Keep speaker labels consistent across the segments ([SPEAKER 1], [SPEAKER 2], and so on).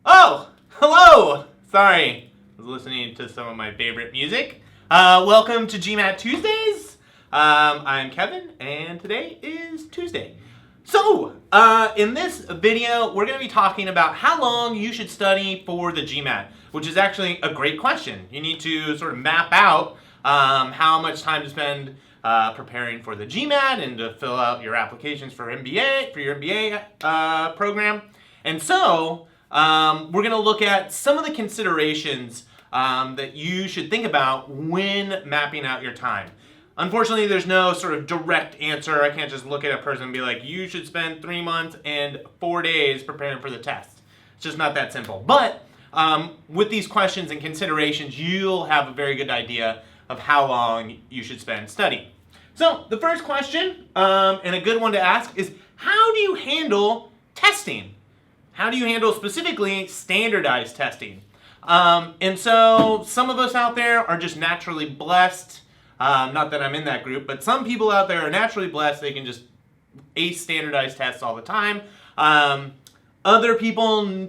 [SPEAKER 1] Oh, hello! Sorry, I was listening to some of my favorite music. Welcome to GMAT Tuesdays. I'm Kevin, and today is Tuesday. So, in this video, we're going to be talking about how long you should study for the GMAT, which is actually a great question. You need to sort of map out how much time to spend preparing for the GMAT and to fill out your applications for your MBA program. And so, we're going to look at some of the considerations that you should think about when mapping out your time. Unfortunately, there's no sort of direct answer. I can't just look at a person and be like, you should spend 3 months and 4 days preparing for the test. It's just not that simple. But with these questions and considerations, you'll have a very good idea of how long you should spend studying. So the first question, and a good one to ask, is how do you handle testing? How do you handle specifically standardized testing? And so some of us out there are just naturally blessed. Not that I'm in that group, but some people out there are naturally blessed. They can just ace standardized tests all the time. Other people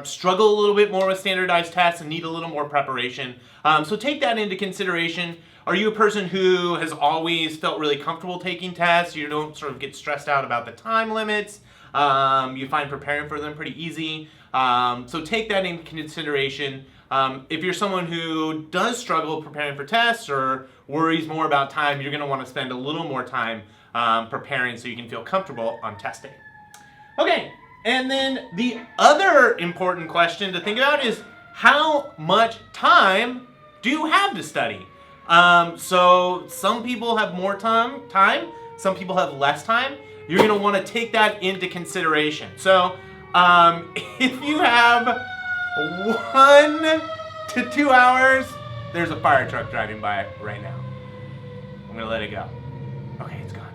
[SPEAKER 1] struggle a little bit more with standardized tests and need a little more preparation. So take that into consideration. Are you a person who has always felt really comfortable taking tests? You don't sort of get stressed out about the time limits. You find preparing for them pretty easy. So take that into consideration. If you're someone who does struggle preparing for tests or worries more about time, you're going to want to spend a little more time preparing so you can feel comfortable on testing. Okay, and then the other important question to think about is how much time do you have to study? So some people have more time, some people have less time. You're going to want to take that into consideration. So if you have 1 to 2 hours, there's a fire truck driving by right now. I'm going to let it go. Okay, it's gone.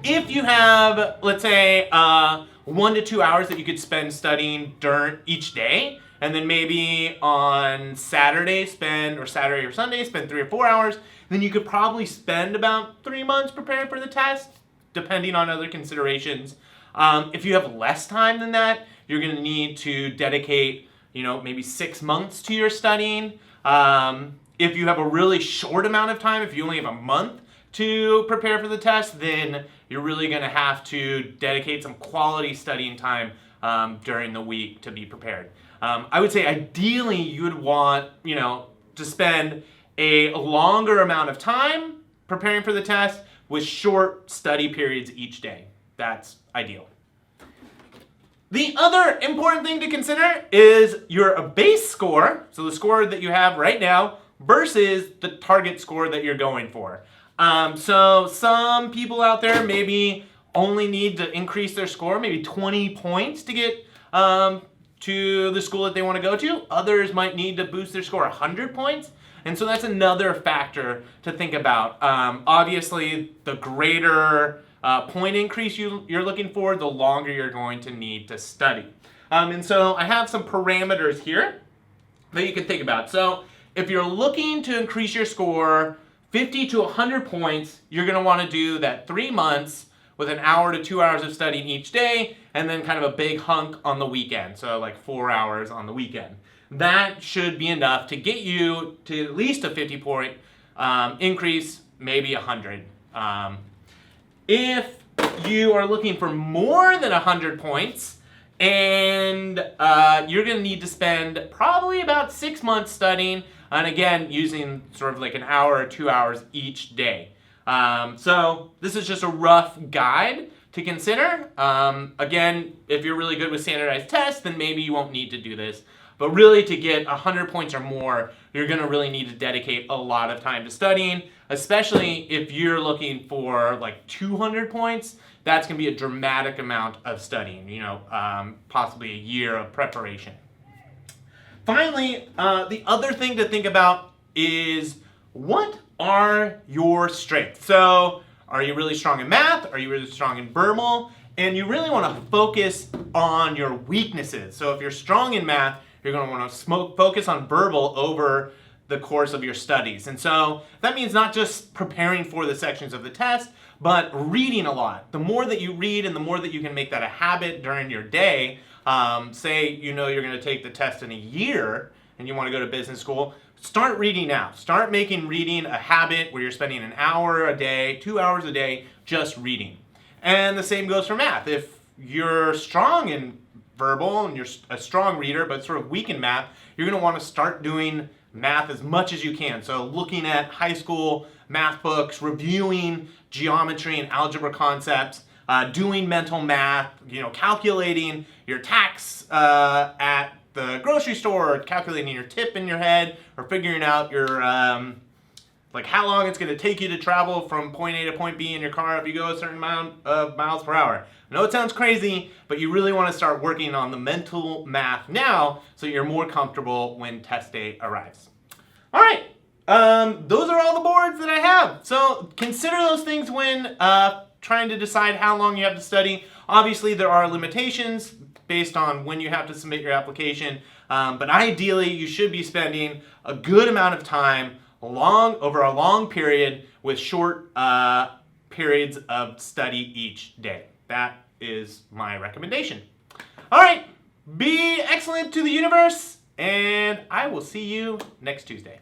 [SPEAKER 1] If you have, let's say, 1 to 2 hours that you could spend studying during each day, and then maybe on Saturday or Sunday spend 3 or 4 hours, then you could probably spend about 3 months preparing for the test, depending on other considerations. If you have less time than that, you're going to need to dedicate, maybe 6 months to your studying. If you have a really short amount of time, if you only have a month to prepare for the test, then you're really going to have to dedicate some quality studying time during the week to be prepared. I would say ideally you would want, to spend a longer amount of time preparing for the test with short study periods each day. That's ideal. The other important thing to consider is your base score, so the score that you have right now, versus the target score that you're going for. So some people out there maybe only need to increase their score, maybe 20 points to get to the school that they want to go to. Others might need to boost their score 100 points. And so that's another factor to think about. Obviously, the greater point increase you're looking for, the longer you're going to need to study. And so I have some parameters here that you can think about. So if you're looking to increase your score 50 to 100 points, you're going to want to do that 3 months with 1 hour to 2 hours of studying each day, and then kind of a big hunk on the weekend, so like 4 hours on the weekend. That should be enough to get you to at least a 50-point increase, maybe 100. If you are looking for more than 100 points, and you're going to need to spend probably about 6 months studying, and again, using sort of like 1 hour or 2 hours each day. So this is just a rough guide to consider. Again, if you're really good with standardized tests, then maybe you won't need to do this. But really, to get 100 points or more, you're going to really need to dedicate a lot of time to studying, especially if you're looking for like 200 points. That's going to be a dramatic amount of studying, possibly a year of preparation. Finally, the other thing to think about is what are your strengths? So are you really strong in math? Are you really strong in verbal? And you really want to focus on your weaknesses. So if you're strong in math, you're going to want to focus on verbal over the course of your studies. And so that means not just preparing for the sections of the test, but reading a lot. The more that you read and the more that you can make that a habit during your day, say you know you're going to take the test in a year and you want to go to business school, start reading now. Start making reading a habit where you're spending an hour a day, 2 hours a day just reading. And the same goes for math. If you're strong in verbal and you're a strong reader but sort of weak in math, you're going to want to start doing math as much as you can. So looking at high school math books, reviewing geometry and algebra concepts, doing mental math, calculating your tax at the grocery store, calculating your tip in your head, or figuring out your like how long it's going to take you to travel from point A to point B in your car if you go a certain amount of miles per hour. I know it sounds crazy, but you really want to start working on the mental math now so you're more comfortable when test day arrives. All right, those are all the boards that I have. So consider those things when trying to decide how long you have to study. Obviously, there are limitations based on when you have to submit your application, but ideally, you should be spending a good amount of time over a long period with short periods of study each day. That is my recommendation. All right, be excellent to the universe, and I will see you next Tuesday.